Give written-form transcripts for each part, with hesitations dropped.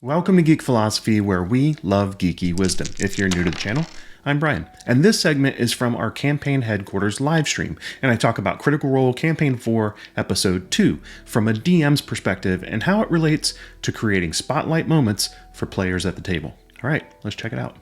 Welcome to Geek Philosophy, where we love geeky wisdom. If you're new to the channel, I'm Brian, and this segment is from our campaign headquarters live stream, and I talk about Critical Role Campaign 4, Episode 2, from a DM's perspective and how it relates to creating spotlight moments for players at the table. All right, let's check it out.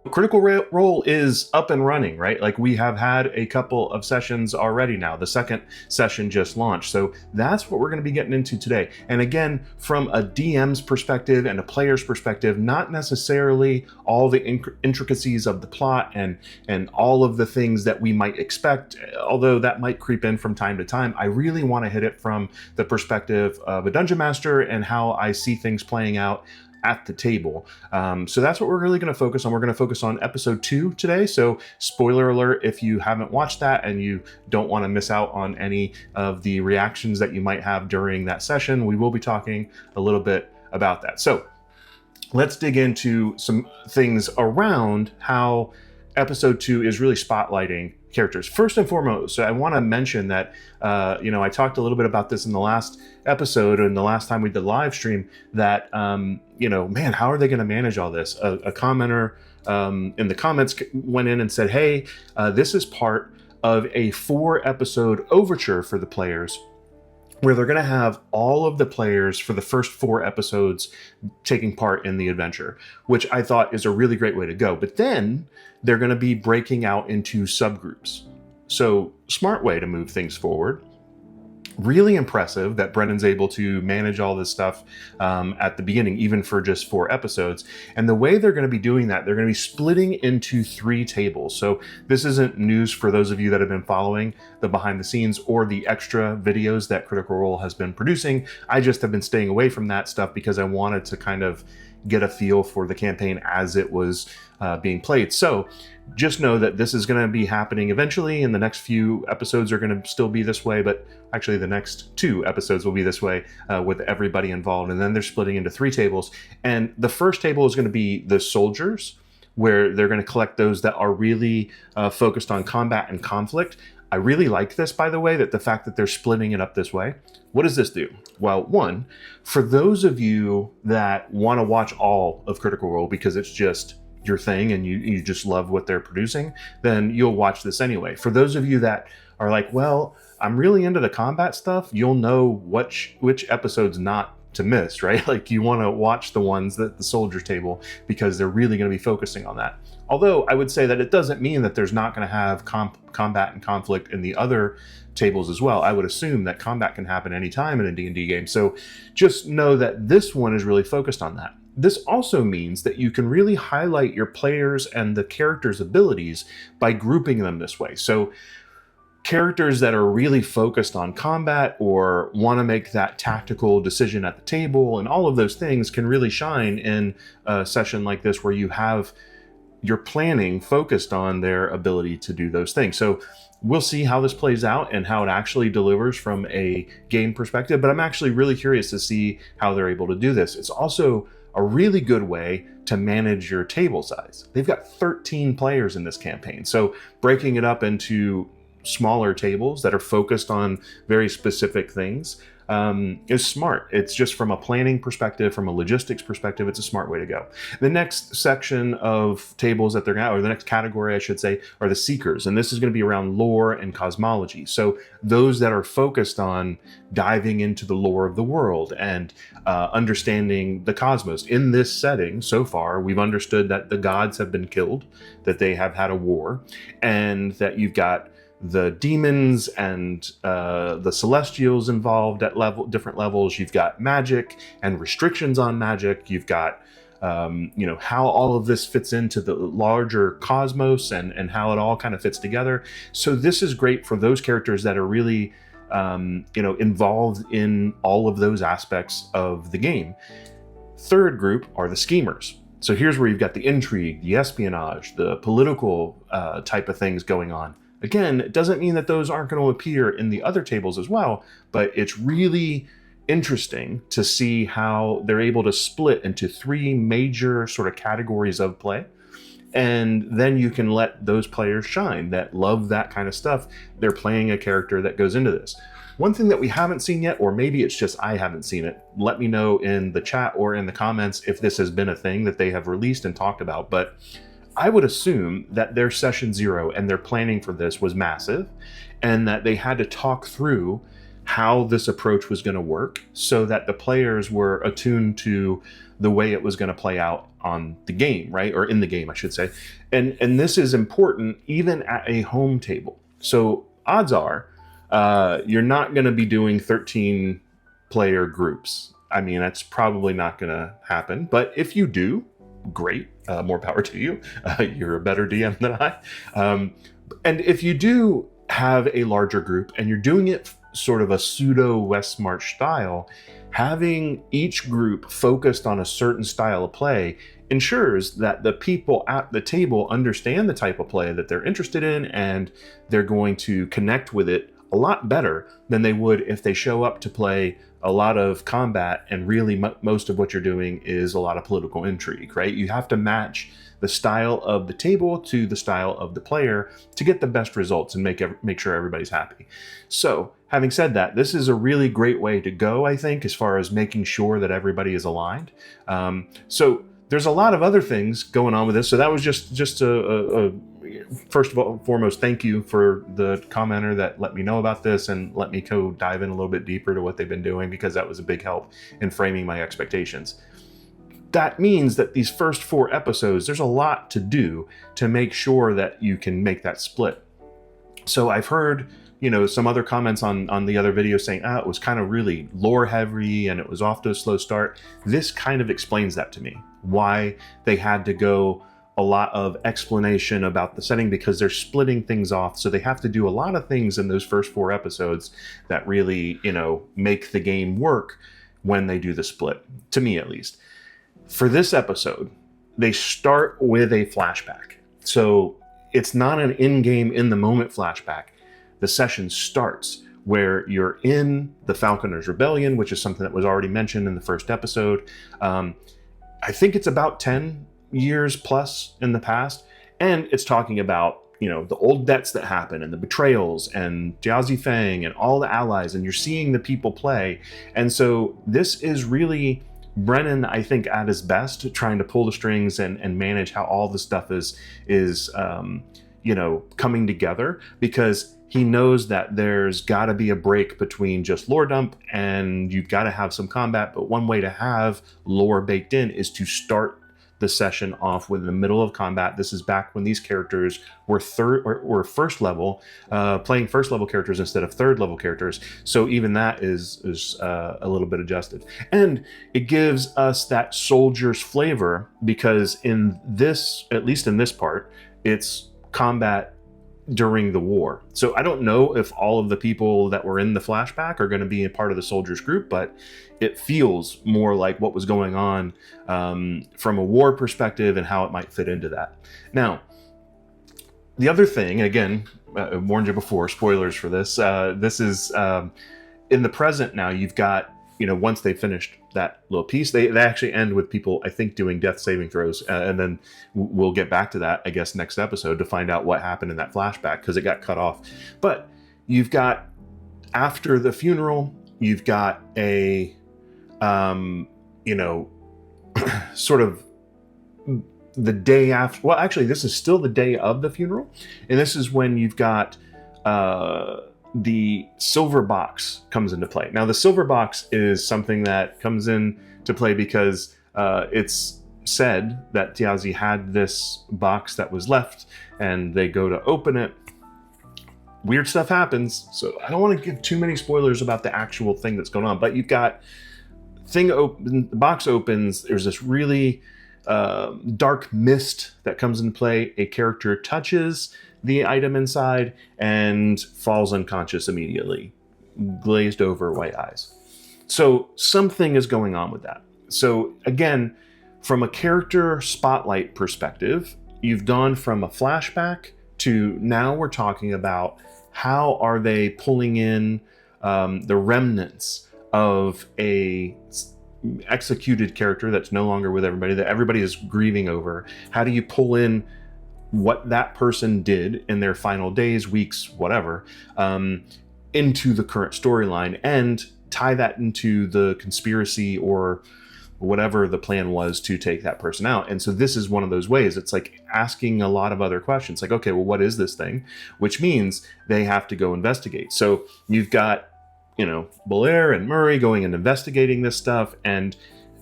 Critical Role is up and running, right? Like, we have had a couple of sessions already now. The second session just launched. So that's what we're going to be getting into today. And again, from a DM's perspective and a player's perspective, not necessarily all the intricacies of the plot and all of the things that we might expect, although that might creep in from time to time. I really want to hit it from the perspective of a dungeon master and how I see things playing out at the table. So that's what we're really going to focus on. We're going to focus on episode 2 today. So spoiler alert, if you haven't watched that and you don't want to miss out on any of the reactions that you might have during that session, we will be talking a little bit about that. So let's dig into some things around how episode 2 is really spotlighting characters. First and foremost, I want to mention that, I talked a little bit about this in the last episode and the last time we did live stream, that, man, how are they going to manage all this? A commenter in the comments went in and said, hey, this is part of a 4-episode overture for the players, where they're going to have all of the players for the first 4 episodes taking part in the adventure, which I thought is a really great way to go. But then they're going to be breaking out into subgroups. So smart way to move things forward. Really impressive that Brennan's able to manage all this stuff at the beginning, even for just 4 episodes. And the way they're going to be doing that, they're going to be splitting into 3 tables. So this isn't news for those of you that have been following the behind the scenes or the extra videos that Critical Role has been producing. I just have been staying away from that stuff because I wanted to kind of get a feel for the campaign as it was being played. So just know that this is going to be happening eventually, and the next few episodes are going to still be this way, but actually the next 2 episodes will be this way with everybody involved. And then they're splitting into 3 tables. And the first table is going to be the soldiers, where they're going to collect those that are really focused on combat and conflict. I really like this, by the way, that the fact that they're splitting it up this way. What does this do? Well, one, for those of you that want to watch all of Critical Role because it's just your thing and you just love what they're producing, then you'll watch this anyway. For those of you that are like, well, I'm really into the combat stuff, you'll know which episodes not to miss, right? Like, you want to watch the ones that the soldiers table because they're really going to be focusing on that. Although I would say that it doesn't mean that there's not going to have combat and conflict in the other tables as well. I would assume that combat can happen anytime in a D&D game. So just know that this one is really focused on that. This also means that you can really highlight your players and the characters' abilities by grouping them this way. So characters that are really focused on combat or want to make that tactical decision at the table and all of those things can really shine in a session like this, where you have your planning focused on their ability to do those things. So we'll see how this plays out and how it actually delivers from a game perspective, but I'm actually really curious to see how they're able to do this. It's also a really good way to manage your table size. They've got 13 players in this campaign, so breaking it up into smaller tables that are focused on very specific things is smart. It's just, from a planning perspective, from a logistics perspective, it's a smart way to go. The next section of tables that they're going to, or the next category I should say, are the seekers, and this is going to be around lore and cosmology. So those that are focused on diving into the lore of the world and understanding the cosmos. In this setting, so far, we've understood that the gods have been killed, that they have had a war, and that you've got the demons and the celestials involved at different levels. You've got magic and restrictions on magic. You've got how all of this fits into the larger cosmos and how it all kind of fits together. So this is great for those characters that are really involved in all of those aspects of the game. Third group are the schemers. So here's where you've got the intrigue, the espionage, the political type of things going on. Again, it doesn't mean that those aren't going to appear in the other tables as well, but it's really interesting to see how they're able to split into 3 major sort of categories of play. And then you can let those players shine that love that kind of stuff. They're playing a character that goes into this. One thing that we haven't seen yet, or maybe it's just I haven't seen it, let me know in the chat or in the comments if this has been a thing that they have released and talked about. But I would assume that their session 0 and their planning for this was massive, and that they had to talk through how this approach was going to work so that the players were attuned to the way it was going to play out on the game, right? Or in the game, I should say. And this is important even at a home table. So odds are you're not going to be doing 13 player groups. I mean, that's probably not going to happen. But if you do, great, more power to you. You're a better DM than I. And if you do have a larger group and you're doing it sort of a pseudo West March style, having each group focused on a certain style of play ensures that the people at the table understand the type of play that they're interested in, and they're going to connect with it a lot better than they would if they show up to play a lot of combat and really most of what you're doing is a lot of political intrigue, right? You have to match the style of the table to the style of the player to get the best results and make sure everybody's happy. So having said that, this is a really great way to go, I think, as far as making sure that everybody is aligned. So there's a lot of other things going on with this. So that was just a first of all, foremost, thank you for the commenter that let me know about this and let me go dive in a little bit deeper to what they've been doing, because that was a big help in framing my expectations. That means that these first 4 episodes, there's a lot to do to make sure that you can make that split. So I've heard, some other comments on the other videos saying, it was kind of really lore heavy and it was off to a slow start. This kind of explains that to me, why they had to go a lot of explanation about the setting, because they're splitting things off. So they have to do a lot of things in those first 4 episodes that really, make the game work when they do the split, to me at least. For this episode, they start with a flashback. So it's not an in-game, in-the-moment flashback. The session starts where you're in the Falconers' Rebellion, which is something that was already mentioned in the first episode. I think it's about 10 years plus in the past, and it's talking about the old debts that happen and the betrayals and Jiazi Fang and all the allies, and you're seeing the people play. And so this is really Brennan, I think, at his best, trying to pull the strings and manage how all this stuff is coming together, because he knows that there's got to be a break between just lore dump and you've got to have some combat. But one way to have lore baked in is to start the session off with the middle of combat. This is back when these characters were first level, playing first level characters instead of third level characters. So even that is a little bit adjusted, and it gives us that soldier's flavor, because in this, at least in this part, it's combat during the war. So I don't know if all of the people that were in the flashback are going to be a part of the soldiers group, but it feels more like what was going on from a war perspective and how it might fit into that. Now, the other thing, again, I warned you before, spoilers for this. This is in the present now. You've got, once they finished that little piece, they actually end with people, I think, doing death saving throws, and then we'll get back to that, I guess, next episode to find out what happened in that flashback, because it got cut off. But you've got, after the funeral, you've got a sort of the day after. Well, actually, this is still the day of the funeral, and this is when you've got the silver box comes into play. Now, the silver box is something that comes into play because it's said that Tiazi had this box that was left, and they go to open it. Weird stuff happens, so I don't want to give too many spoilers about the actual thing that's going on, but you've got the box opens, there's this really dark mist that comes into play. A character touches the item inside and falls unconscious immediately, glazed over white eyes. So something is going on with that. So again, from a character spotlight perspective, you've gone from a flashback to now we're talking about how are they pulling in the remnants of a executed character that's no longer with everybody, that everybody is grieving over. How do you pull in what that person did in their final days, weeks, whatever, into the current storyline and tie that into the conspiracy or whatever the plan was to take that person out. And so this is one of those ways. It's like asking a lot of other questions, like, okay, well, what is this thing? Which means they have to go investigate. So you've got, Belair and Murray going and investigating this stuff. And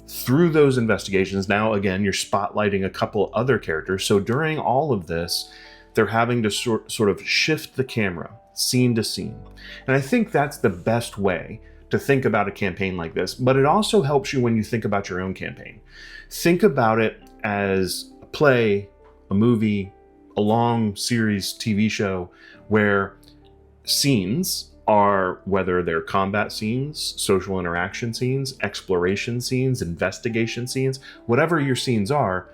through those investigations, now, again, you're spotlighting a couple other characters. So during all of this, they're having to sort of shift the camera scene to scene. And I think that's the best way to think about a campaign like this, but it also helps you when you think about your own campaign. Think about it as a play, a movie, a long series TV show where scenes are, whether they're combat scenes, social interaction scenes, exploration scenes, investigation scenes, whatever your scenes are,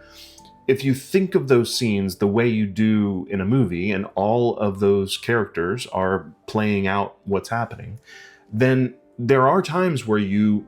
if you think of those scenes the way you do in a movie and all of those characters are playing out what's happening, then there are times where you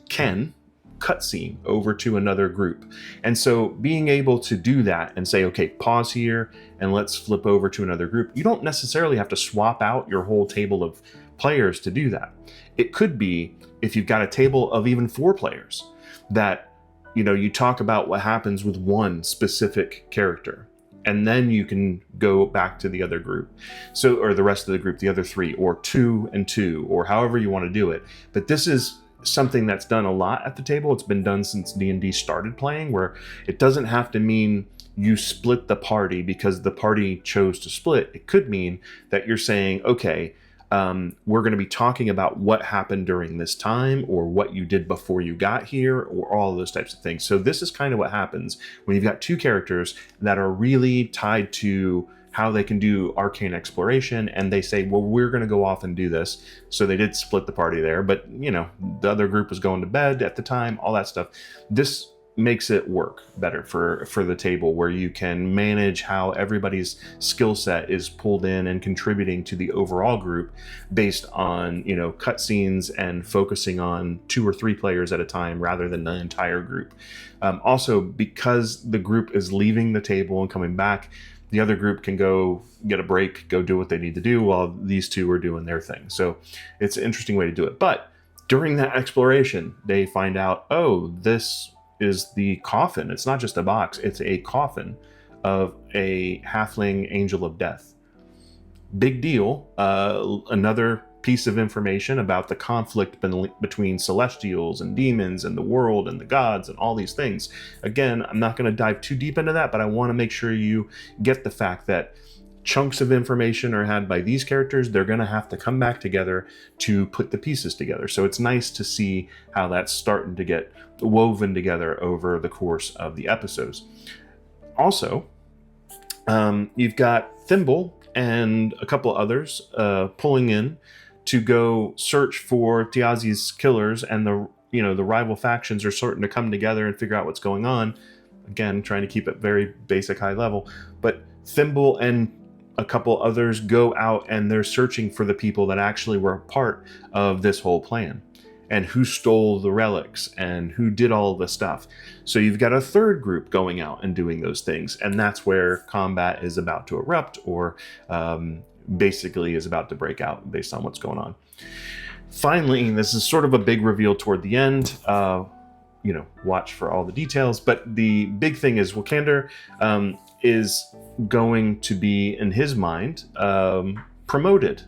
can cutscene over to another group. And so being able to do that and say, okay, pause here and let's flip over to another group. You don't necessarily have to swap out your whole table of players to do that. It could be, if you've got a table of even 4 players, that, you talk about what happens with one specific character. And then you can go back to the other group. So, or the rest of the group, the other 3, or 2 and 2, or however you want to do it. But this is something that's done a lot at the table. It's been done since D&D started playing, where it doesn't have to mean you split the party because the party chose to split. It could mean that you're saying, okay, we're going to be talking about what happened during this time, or what you did before you got here, or all of those types of things. So this is kind of what happens when you've got 2 characters that are really tied to how they can do arcane exploration, and they say, well, we're going to go off and do this. So they did split the party there, but the other group was going to bed at the time, all that stuff. This makes it work better for the table, where you can manage how everybody's skill set is pulled in and contributing to the overall group based on cutscenes and focusing on 2 or 3 players at a time rather than the entire group. Also, because the group is leaving the table and coming back, the other group can go get a break, go do what they need to do while these 2 are doing their thing. So it's an interesting way to do it. But during that exploration, they find out, oh, this is the coffin. It's not just a box, it's a coffin of a halfling angel of death. Big deal. Another piece of information about the conflict between celestials and demons and the world and the gods and all these things. Again, I'm not going to dive too deep into that, but I want to make sure you get the fact that chunks of information are had by these characters. They're going to have to come back together to put the pieces together. So it's nice to see how that's starting to get woven together over the course of the episodes. Also, you've got Thimble and a couple others pulling in to go search for Tiazi's killers, and the rival factions are starting to come together and figure out what's going on. Again, trying to keep it very basic, high level. But Thimble and a couple others go out and they're searching for the people that actually were a part of this whole plan, and who stole the relics and who did all the stuff. So you've got a third group going out and doing those things, and that's where combat is about to erupt, or basically is about to break out based on what's going on. Finally, this is sort of a big reveal toward the end. Watch for all the details, but the big thing is Wakander is going to be, in his mind, promoted.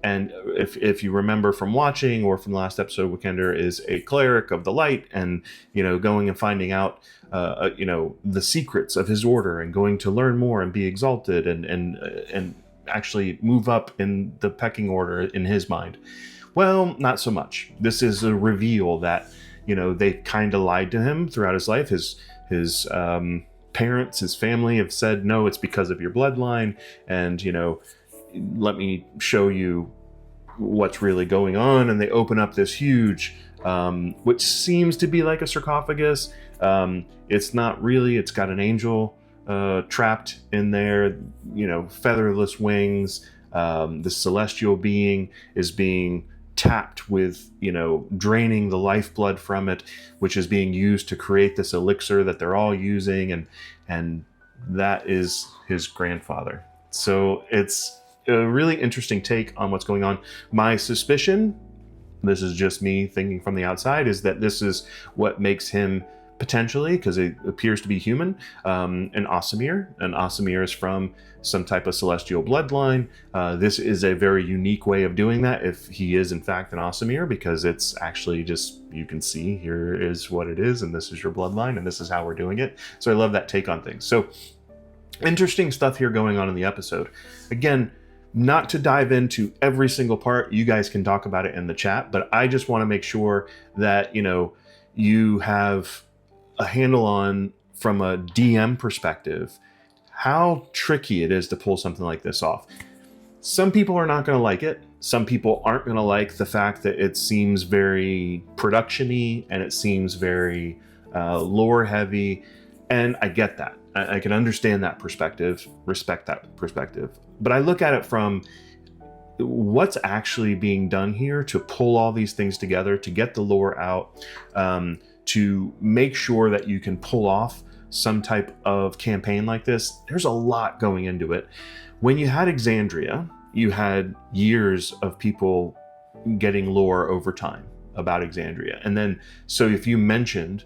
And if you remember from watching or from the last episode, Wakander is a cleric of the light, and going and finding out the secrets of his order, and going to learn more and be exalted and actually move up in the pecking order in his mind. Well, not so much. This is a reveal that they kind of lied to him throughout his life. His parents, his family have said, no, it's because of your bloodline, and let me show you what's really going on. And they open up this huge, which seems to be like a sarcophagus. It's not really. It's got an angel trapped in there, featherless wings. The celestial being is being tapped with, draining the lifeblood from it, which is being used to create this elixir that they're all using, and that is his grandfather. So it's a really interesting take on what's going on. My suspicion, this is just me thinking from the outside, is that this is what makes him potentially, because it appears to be human, an Aasimir. An Aasimir is from some type of celestial bloodline. This is a very unique way of doing that if he is in fact an Aasimir, because it's actually just, you can see here is what it is, and this is your bloodline, and this is how we're doing it. So I love that take on things. So interesting stuff here going on in the episode. Again, not to dive into every single part, you guys can talk about it in the chat, but I just want to make sure that, you have a handle on, from a DM perspective, how tricky it is to pull something like this off. Some people are not going to like it. Some people aren't going to like the fact that it seems very production-y and it seems very lore heavy. And I get that. I can understand that perspective, respect that perspective. But I look at it from what's actually being done here to pull all these things together, to get the lore out, to make sure that you can pull off some type of campaign like this. There's a lot going into it. When you had Exandria, you had years of people getting lore over time about Exandria. And then, so if you mentioned,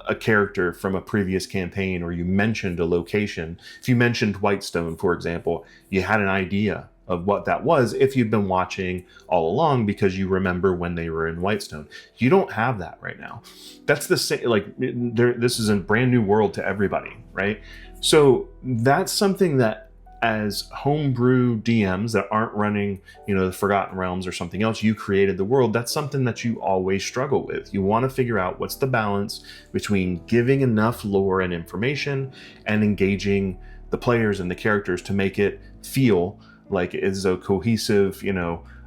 a character from a previous campaign, or you mentioned a location, if you mentioned Whitestone, for example, you had an idea of what that was if you've been watching all along, because you remember when they were in Whitestone. You don't have that right now. That's the same, this is a brand new world to everybody, right? So that's something that, as homebrew DMs that aren't running, the Forgotten Realms or something else, you created the world. That's something that you always struggle with. You want to figure out what's the balance between giving enough lore and information and engaging the players and the characters to make it feel like it is a cohesive,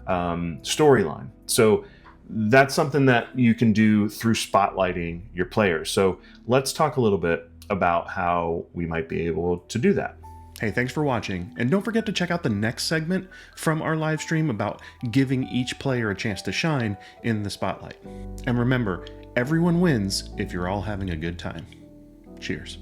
storyline. So that's something that you can do through spotlighting your players. So let's talk a little bit about how we might be able to do that. Hey, thanks for watching, and don't forget to check out the next segment from our live stream about giving each player a chance to shine in the spotlight. And remember, everyone wins if you're all having a good time. Cheers.